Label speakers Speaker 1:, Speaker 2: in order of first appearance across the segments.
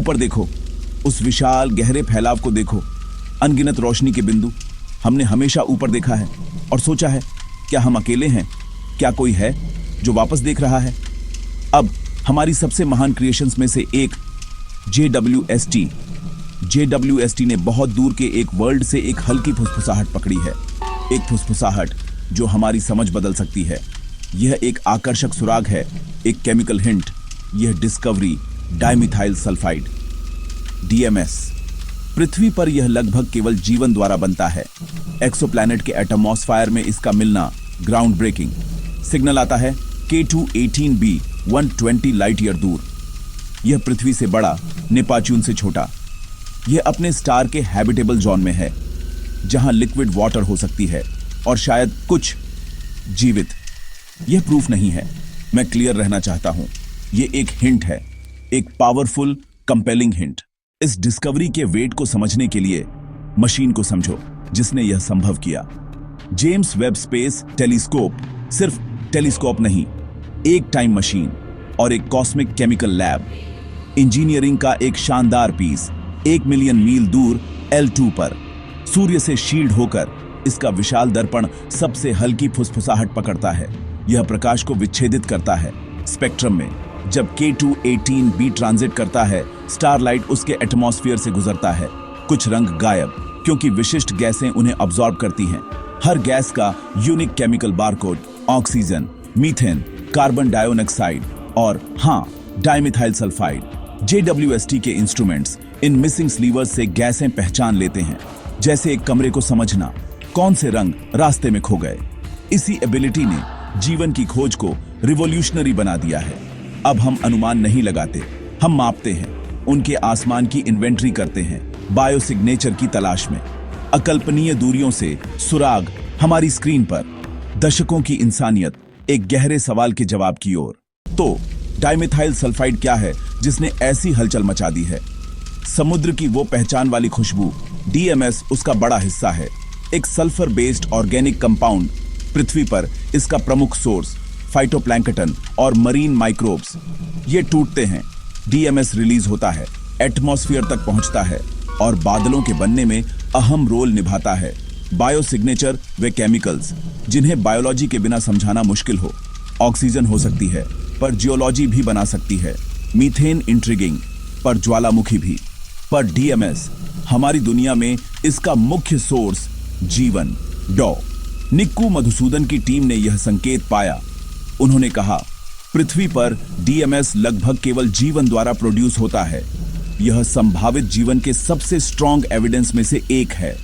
Speaker 1: ऊपर देखो, उस विशाल गहरे फैलाव को देखो, अनगिनत रोशनी के बिंदु। हमने हमेशा ऊपर देखा है और सोचा है, क्या हम अकेले हैं? क्या कोई है जो वापस देख रहा है? अब हमारी सबसे महान क्रिएशंस में से एक JWST ने बहुत दूर के एक वर्ल्ड से एक हल्की फुसफुसाहट पकड़ी है। एक फुसफुसाहट जो हमारी समझ बदल सकती है। यह एक आकर्षक सुराग है, एक केमिकल हिंट। यह डिस्कवरी डाइमिथाइल सल्फाइड, DMS। पृथ्वी पर यह लगभग केवल जीवन द्वारा बनता है। एक्सोप्लैनेट के एटमॉस्फेयर में इसका मिलना ग्राउंड ब्रेकिंग। सिग्नल आता है K2-18b 120 लाइट ईयर दूर। यह पृथ्वी से बड़ा, नेपच्यून से छोटा। यह अपने स्टार के हैबिटेबल जोन में है, जहां लिक्विड वाटर हो सकती है और शायद कुछ जीवित। यह प्रूफ नहीं है, मैं क्लियर रहना चाहता हूं। यह एक हिंट है, एक पावरफुल कंपेलिंग हिंट। इस डिस्कवरी के वेट को समझने के लिए मशीन को समझो जिसने यह संभव किया। जेम्स वेब स्पेस टेलीस्कोप सिर्फ टेलीस्कोप नहीं, एक टाइम मशीन और एक कॉस्मिक केमिकल लैब। इंजीनियरिंग का एक शानदार पीस 1 मिलियन मील दूर L2 पर सूर्य से शील्ड होकर इसका विशाल दर्पण सबसे हल्की फुसफुसाहट पकड़ता है। यह प्रकाश को विच्छेदित करता है स्पेक्ट्रम में। जब K2-18b ट्रांजिट करता है, स्टारलाइट उसके एटमॉस्फेयर से गुजरता है। कुछ रंग गायब, क्योंकि विशिष्ट गैसें उन्हें अब्सॉर्ब करती हैं। हर गैस का unique chemical barcode, oxygen, methane, carbon dioxide और हाँ, डाइमिथाइल सल्फाइड। JWST के इंस्ट्रूमेंट्स इन मिसिंग स्लीवर्स से गैसें पहचान लेते हैं, जैसे एक कमरे को समझना, कौन से रंग रास्ते में खो गए। इसी एबिलिटी ने जीवन की खोज को रिवॉल्यूशनरी बना दिया है। अब हम अनुमान नहीं लगाते, हम मापते हैं, उनके आसमान की इन्वेंट्री करते हैं, बायोसिग्नेचर की तलाश में। अकल्पनीय दूरियों से सुराग हमारी स्क्रीन पर, दशकों की इंसानियत एक गहरे सवाल के जवाब की ओर। तो डाइमिथाइल सल्फाइड क्या है जिसने ऐसी हलचल मचा दी है? समुद्र की वो पहचान वाली खुशबू, DMS उसका बड़ा हिस्सा है। एक सल्फर बेस्ड ऑर्गेनिक कंपाउंड। पृथ्वी पर इसका प्रमुख सोर्स फाइटोप्लैंक्टन और मरीन माइक्रोब्स। ये टूटते हैं, DMS रिलीज होता है, एटमॉस्फेयर तक पहुंचता है और बादलों के बनने में अहम रोल निभाता है। बायोसिग्नेचर वे केमिकल्स जिन्हें बायोलॉजी के बिना समझाना मुश्किल हो। ऑक्सीजन हो सकती है, पर जियोलॉजी भी बना सकती है। मीथेन इंट्रिगिंग, पर ज्वालामुखी भी। पर DMS हमारी दुनिया में इसका मुख्य सोर्स जीवन। डॉ निक्कू मधुसूदन की टीम ने यह संकेत पाया। उन्होंने कहा, पृथ्वी पर DMS लगभग केवल जीवन द्वारा प्रोड्यूस होता है। यह संभावित जीवन के सबसे स्ट्रॉन्ग एविडेंस में से एक है।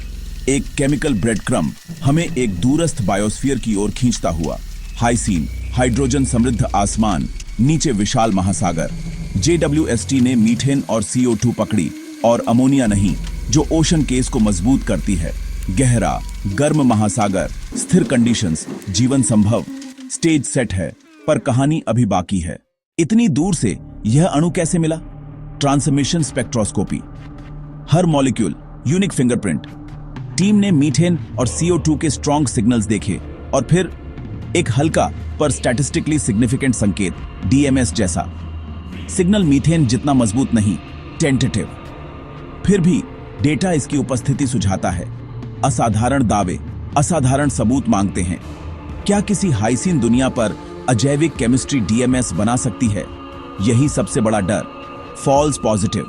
Speaker 1: एक केमिकल ब्रेड क्रम्ब हमें एक दूरस्थ बायोस्फीयर की ओर खींचता हुआ। हाइसीन, हाइड्रोजन समृद्ध आसमान, नीचे विशाल महासागर। JWST ने मीथेन और CO2 पकड़ी, और अमोनिया नहीं, जो ओशन केस को मजबूत करती है। गहरा, गर्म महासागर, स्थिर कंडीशंस, जीवन संभव। स्टेज सेट है, पर कहानी अभी बाकी है। इतनी दूर से यह अणु कैसे मिला? Transmission spectroscopy. हर मॉलिक्यूल यूनिक फिंगरप्रिंट। टीम ने मीथेन और CO2 के स्ट्रॉन्ग सिग्नल्स देखे और फिर एक हल्का पर स्टैटिस्टिकली सिग्निफिकेंट संकेत, DMS जैसा। सिग्नल मीथेन जितना मजबूत नहीं, टेंटेटिव। फिर भी डेटा इसकी उपस्थिति सुझाता है। असाधारण दावे, असाधारण सबूत मांगते हैं। क्या किसी हाइसीन दुनिया पर अजैविक केमिस्ट्री DMS बना सकती है? यही सबसे बड़ा डर। False positive.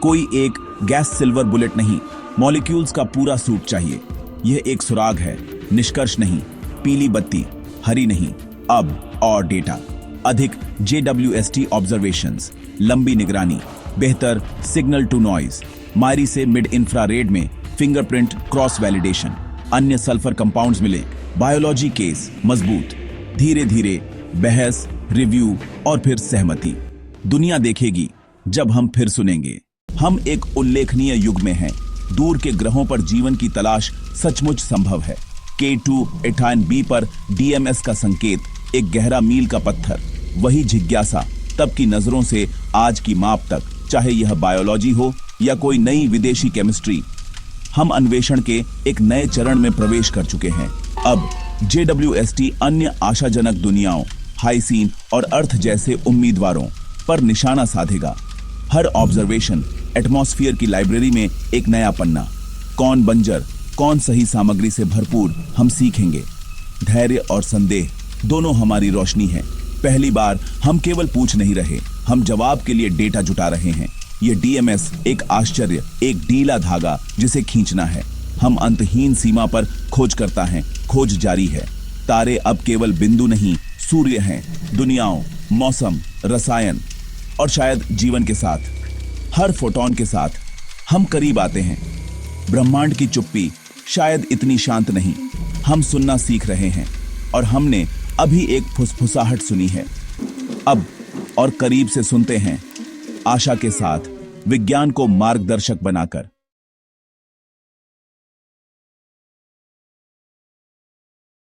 Speaker 1: कोई एक गैस सिल्वर बुलेट नहीं, मॉलिक्यूल्स का पूरा सूट चाहिए। यह एक सुराग है, निष्कर्ष नहीं। पीली बत्ती, हरी नहीं। अब और डेटा, अधिक JWST ऑब्जर्वेशंस, लंबी निगरानी, बेहतर सिग्नल टू नॉइज, मायरी से मिड इंफ्रारेड में फिंगरप्रिंट क्रॉस वैलिडेशन, अन्य सल्फर कंपाउंड्स मिले, बायोलॉजी केस मजबूत। धीरे धीरे बहस, रिव्यू और फिर सहमति। दुनिया देखेगी जब हम फिर सुनेंगे। हम एक उल्लेखनीय युग में हैं। दूर के ग्रहों पर जीवन की तलाश सचमुच संभव है। K2-18b पर DMS का संकेत, एक गहरा मील का पत्थर। वही जिज्ञासा तब की नजरों से आज की माप तक, चाहे यह बायोलॉजी हो या कोई नई विदेशी केमिस्ट्री। हम अन्वेषण के एक नए चरण में प्रवेश कर चुके हैं। अब JWST अन्य आशाजनक दुनियाओं, हाइसीन और अर्थ जैसे उम्मीदवारों पर निशाना साधेगा। हर ऑब्जर्वेशन एटमॉस्फेयर की लाइब्रेरी में एक नया पन्ना। कौन बंजर, कौन सही सामग्री से भरपूर, हम सीखेंगे। धैर्य और संदेह दोनों हमारी रोशनी है। पहली बार हम केवल पूछ नहीं रहे, हम जवाब के लिए डेटा जुटा रहे हैं। ये डीएमएस एक आश्चर्य, एक ढीला धागा जिसे खींचना है। हम अंतहीन सीमा पर खोज करता है, खोज जारी है। तारे अब केवल बिंदु नहीं, सूर्य हैं, दुनियाओं, मौसम, रसायन और शायद जीवन के साथ, हर फोटॉन के साथ हम करीब आते हैं। ब्रह्मांड की चुप्पी शायद इतनी शांत नहीं। हम सुनना सीख रहे हैं और हमने अभी एक फुसफुसाहट सुनी है। अब और करीब से सुनते हैं, आशा के साथ, विज्ञान को मार्गदर्शक बनाकर।